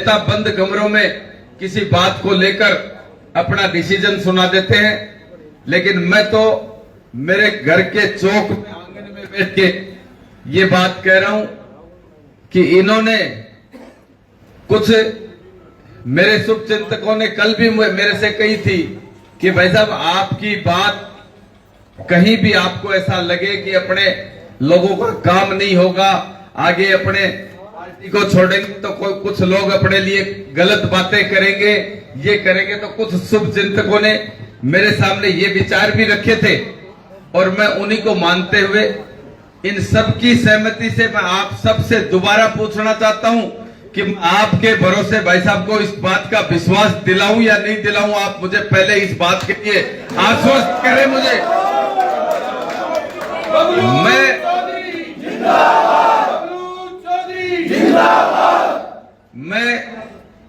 नेता बंद कमरों में किसी बात को लेकर अपना डिसीजन सुना देते हैं, लेकिन मैं तो मेरे घर के चौक में आंगन में बैठ के ये बात कह रहा हूं कि इन्होंने कुछ मेरे शुभचिंतकों ने कल भी मेरे से कही थी कि भाई साहब आपकी बात कहीं भी आपको ऐसा लगे कि अपने लोगों का काम नहीं होगा, आगे अपने पार्टी को छोड़ेंगे तो कोई कुछ लोग अपने लिए गलत बातें करेंगे, ये करेंगे, तो कुछ शुभचिंतकों ने मेरे सामने ये विचार भी रखे थे और मैं उन्हीं को मानते हुए इन सबकी सहमति से मैं आप सबसे दोबारा पूछना चाहता हूं कि आपके भरोसे भाई साहब को इस बात का विश्वास दिलाऊं या नहीं दिलाऊं। आप मुझे पहले इस बात के लिए आश्वस्त करें। मुझे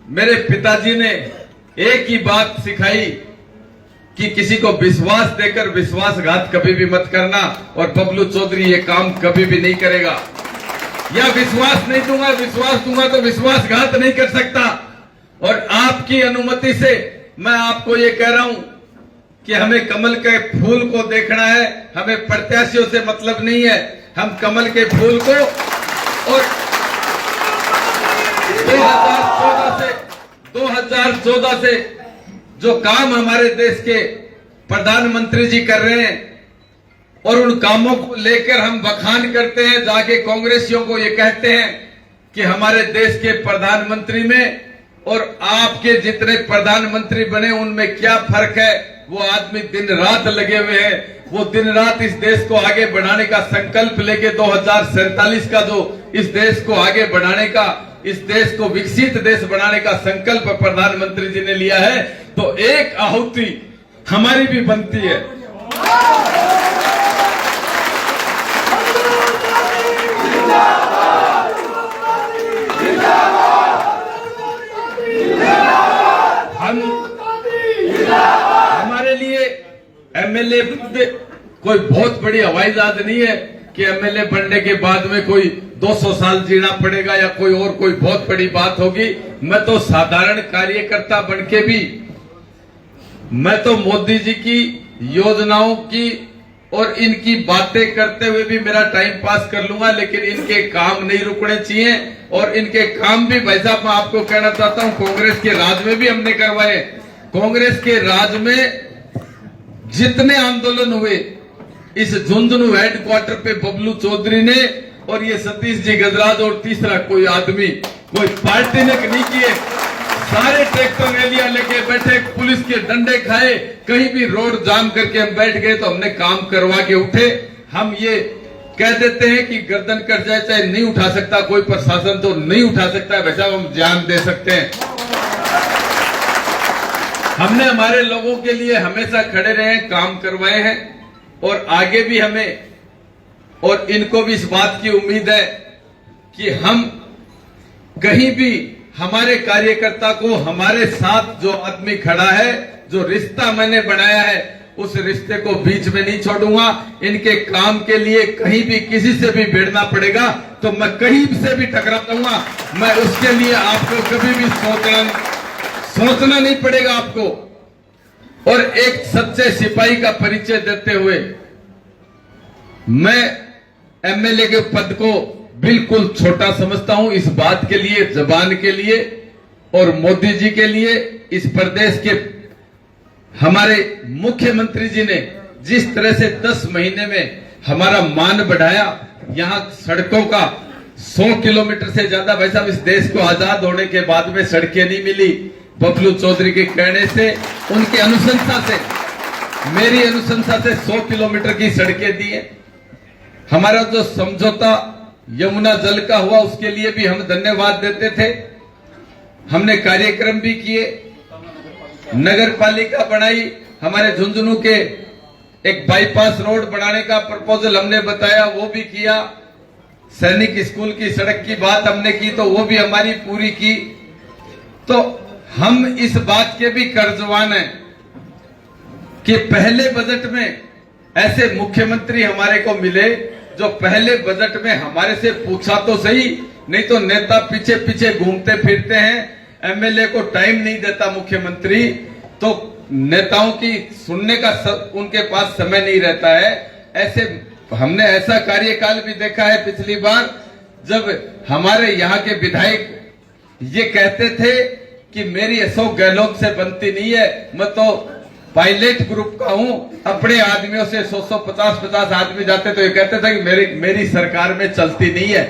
मेरे पिताजी ने एक ही बात सिखाई कि किसी को विश्वास देकर विश्वासघात कभी भी मत करना, और बबलू चौधरी ये काम कभी भी नहीं करेगा। या विश्वास नहीं दूंगा, विश्वास दूंगा तो विश्वासघात नहीं कर सकता। और आपकी अनुमति से मैं आपको ये कह रहा हूं कि हमें कमल के फूल को देखना है, हमें प्रत्याशियों से मतलब नहीं है। हम कमल के फूल को और 2014 से जो काम हमारे देश के प्रधानमंत्री जी कर रहे हैं और उन कामों को लेकर हम बखान करते हैं, जाके कांग्रेसियों को ये कहते हैं कि हमारे देश के प्रधानमंत्री में और आपके जितने प्रधानमंत्री बने उनमें क्या फर्क है। वो आदमी दिन रात लगे हुए हैं, वो दिन रात इस देश को आगे बढ़ाने का संकल्प लेके 2047 का जो इस देश को आगे बढ़ाने का, इस देश को विकसित देश बनाने का संकल्प प्रधानमंत्री जी ने लिया है, तो एक आहुति हमारी भी बनती है। हमारे लिए एमएलए कोई बहुत बड़ी हवाई जहाज नहीं है कि एमएलए बनने के बाद में कोई 200 साल जीना पड़ेगा या कोई और कोई बहुत बड़ी बात होगी। मैं तो साधारण कार्यकर्ता बनके भी, मैं तो मोदी जी की योजनाओं की और इनकी बातें करते हुए भी मेरा टाइम पास कर लूंगा, लेकिन इनके काम नहीं रुकने चाहिए। और इनके काम भी भाई साहब मैं आपको कहना चाहता हूं, कांग्रेस के राज में भी हमने करवाए। कांग्रेस के राज में जितने आंदोलन हुए, इस झुंझुनू हेडक्वार्टर पे बबलू चौधरी ने और ये सतीश जी गजराज और तीसरा कोई आदमी, कोई पार्टी ने नहीं किए। सारे ट्रैक्टर रैलियां लेके बैठे, पुलिस के डंडे खाए, कहीं भी रोड जाम करके हम बैठ गए तो हमने काम करवा के उठे। हम ये कह देते हैं कि गर्दन कट जाए चाहे नहीं उठा सकता कोई प्रशासन, तो नहीं उठा सकता है वैसा हम जान दे सकते हैं। हमने हमारे लोगों के लिए हमेशा खड़े रहे, काम करवाए हैं और आगे भी हमें, और इनको भी इस बात की उम्मीद है कि हम कहीं भी हमारे कार्यकर्ता को, हमारे साथ जो आदमी खड़ा है, जो रिश्ता मैंने बनाया है, उस रिश्ते को बीच में नहीं छोड़ूंगा। इनके काम के लिए कहीं भी किसी से भी भिड़ना पड़ेगा तो मैं कहीं से भी टकरा जाऊंगा। मैं उसके लिए आपको कभी भी सोचना नहीं पड़ेगा आपको। और एक सच्चे सिपाही का परिचय देते हुए मैं एमएलए के पद को बिल्कुल छोटा समझता हूं। इस बात के लिए, जबान के लिए और मोदी जी के लिए, इस प्रदेश के हमारे मुख्यमंत्री जी ने जिस तरह से 10 महीने में हमारा मान बढ़ाया, यहां सड़कों का 100 किलोमीटर से ज्यादा, भाई साहब इस देश को आजाद होने के बाद में सड़कें नहीं मिली। बबलू चौधरी के कहने से, उनकी अनुशंसा से, मेरी अनुशंसा से 100 किलोमीटर की सड़कें दी है। हमारा जो समझौता यमुना जल का हुआ उसके लिए भी हम धन्यवाद देते थे। हमने कार्यक्रम भी किए, नगर पालिका बनाई, हमारे झुंझुनू के एक बाईपास रोड बनाने का प्रपोजल हमने बताया, वो भी किया। सैनिक स्कूल की सड़क की बात हमने की तो वो भी हमारी पूरी की। तो हम इस बात के भी कर्जवान हैं कि पहले बजट में ऐसे मुख्यमंत्री हमारे को मिले जो पहले बजट में हमारे से पूछा तो सही, नहीं तो नेता पीछे पीछे घूमते फिरते हैं। एमएलए को टाइम नहीं देता मुख्यमंत्री, तो नेताओं की सुनने का उनके पास समय नहीं रहता है। ऐसे हमने ऐसा कार्यकाल भी देखा है पिछली बार, जब हमारे यहाँ के विधायक ये कहते थे कि मेरी अशोक गहलोत से बनती नहीं है, मैं तो पायलट ग्रुप का हूं, अपने आदमियों से 150 आदमी जाते तो ये कहते थे कि मेरी सरकार में चलती नहीं है।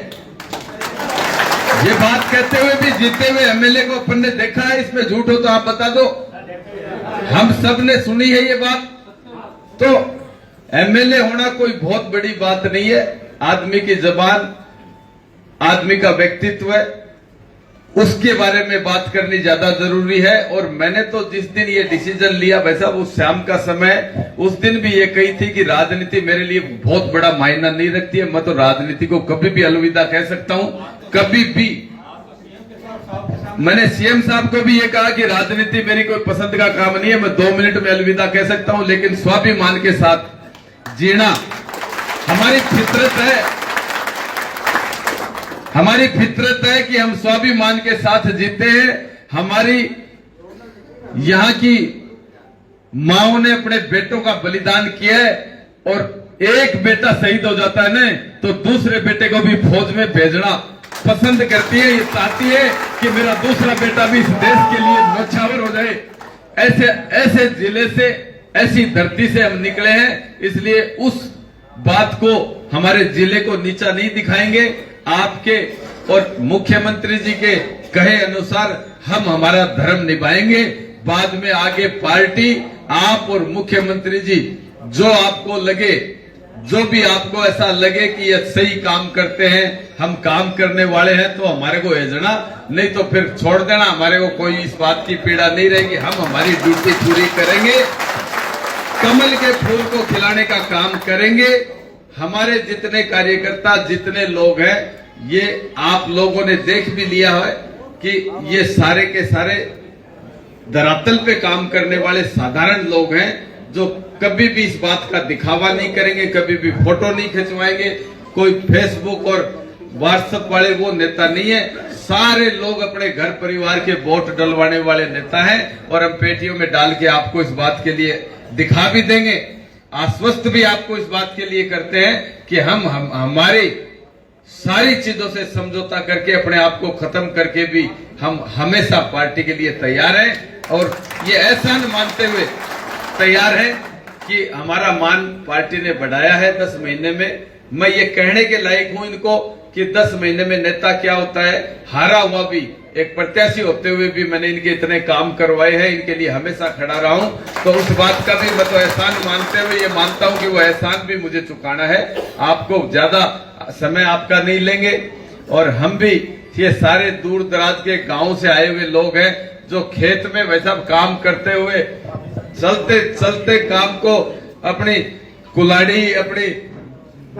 ये बात कहते हुए भी जीते हुए एमएलए को अपन ने देखा है, इसमें झूठ हो तो आप बता दो। हम सब ने सुनी है ये बात। तो एमएलए होना कोई बहुत बड़ी बात नहीं है। आदमी की जबान, आदमी का व्यक्तित्व है, उसके बारे में बात करनी ज्यादा जरूरी है। और मैंने तो जिस दिन ये डिसीजन लिया, वैसा उस शाम का समय, उस दिन भी ये कही थी कि राजनीति मेरे लिए बहुत बड़ा मायना नहीं रखती है। मैं तो राजनीति को कभी भी अलविदा कह सकता हूं, कभी भी। मैंने सीएम साहब को भी ये कहा कि राजनीति मेरी कोई पसंद का काम नहीं है, मैं 2 मिनट में अलविदा कह सकता हूं, लेकिन स्वाभिमान के साथ जीना हमारी फितरत है। हमारी फितरत है कि हम स्वाभिमान के साथ जीते हैं। हमारी यहाँ की माओं ने अपने बेटों का बलिदान किया है, और एक बेटा शहीद हो जाता है ना, तो दूसरे बेटे को भी फौज में भेजना पसंद करती है। ये चाहती है कि मेरा दूसरा बेटा भी इस देश के लिए न्यौछावर हो जाए। ऐसे जिले से, ऐसी धरती से हम निकले हैं, इसलिए उस बात को, हमारे जिले को नीचा नहीं दिखाएंगे। आपके और मुख्यमंत्री जी के कहे अनुसार हम हमारा धर्म निभाएंगे। बाद में आगे पार्टी, आप और मुख्यमंत्री जी, जो आपको लगे, जो भी आपको ऐसा लगे कि ये सही काम करते हैं, हम काम करने वाले हैं, तो हमारे को भेजना, नहीं तो फिर छोड़ देना। हमारे को कोई इस बात की पीड़ा नहीं रहेगी। हम हमारी ड्यूटी पूरी करेंगे, कमल के फूल को खिलाने का काम करेंगे। हमारे जितने कार्यकर्ता, जितने लोग हैं, ये आप लोगों ने देख भी लिया है कि ये सारे के सारे धरातल पे काम करने वाले साधारण लोग हैं, जो कभी भी इस बात का दिखावा नहीं करेंगे, कभी भी फोटो नहीं खिंचवाएंगे। कोई फेसबुक और व्हाट्सएप वाले वो नेता नहीं है। सारे लोग अपने घर परिवार के वोट डलवाने वाले नेता हैं, और हम पेटियों में डाल के आपको इस बात के लिए दिखा भी देंगे, आश्वस्त भी आपको इस बात के लिए करते हैं कि हम हमारी सारी चीजों से समझौता करके, अपने आप को खत्म करके भी हम हमेशा पार्टी के लिए तैयार हैं। और ये एहसान मानते हुए तैयार है कि हमारा मान पार्टी ने बढ़ाया है 10 महीने में। मैं ये कहने के लायक हूं इनको कि 10 महीने में नेता क्या होता है। हारा हुआ भी, एक प्रत्याशी होते हुए भी मैंने इनके इतने काम करवाए हैं, इनके लिए हमेशा खड़ा रहा हूं। तो उस बात का भी मैं तो एहसान मानते हुए ये मानता हूं कि वो एहसान भी मुझे चुकाना है। आपको ज्यादा समय आपका नहीं लेंगे, और हम भी ये सारे दूर दराज के गांव से आए हुए लोग हैं, जो खेत में वैसा काम करते हुए, चलते चलते काम को, अपनी कुल्हाड़ी, अपनी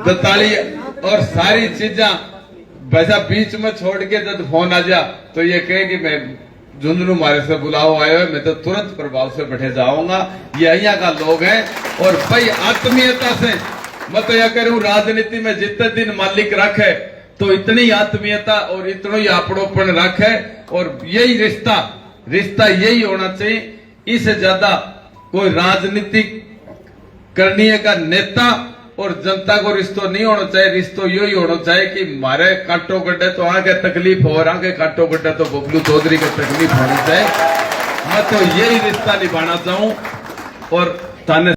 दताली और सारी चीजा वैसा बीच में छोड़ के जब फोन आ जा तो ये कहे कि मैं झुंझुनू मारे से बुलाओ आए हुए, मैं तो तुरंत प्रभाव से बैठे जाऊंगा। ये यहाँ का लोग हैं। और भाई आत्मीयता से मैं तो यह करूं, राजनीति में जितने दिन मालिक रखे तो इतनी आत्मीयता और इतना ही आपड़ोपन रखे, और यही रिश्ता यही होना चाहिए। इससे ज्यादा कोई राजनीति करनी है का नेता और जनता को रिश्तो नहीं होना चाहिए। रिश्तो यही होना चाहिए कि मारे काटो गड्ढे तो आगे तकलीफ हो, और आगे काटो गड्ढे तो बबलू चौधरी को तकलीफ होनी चाहिए। मैं तो यही रिश्ता निभाना चाहूं। और ताने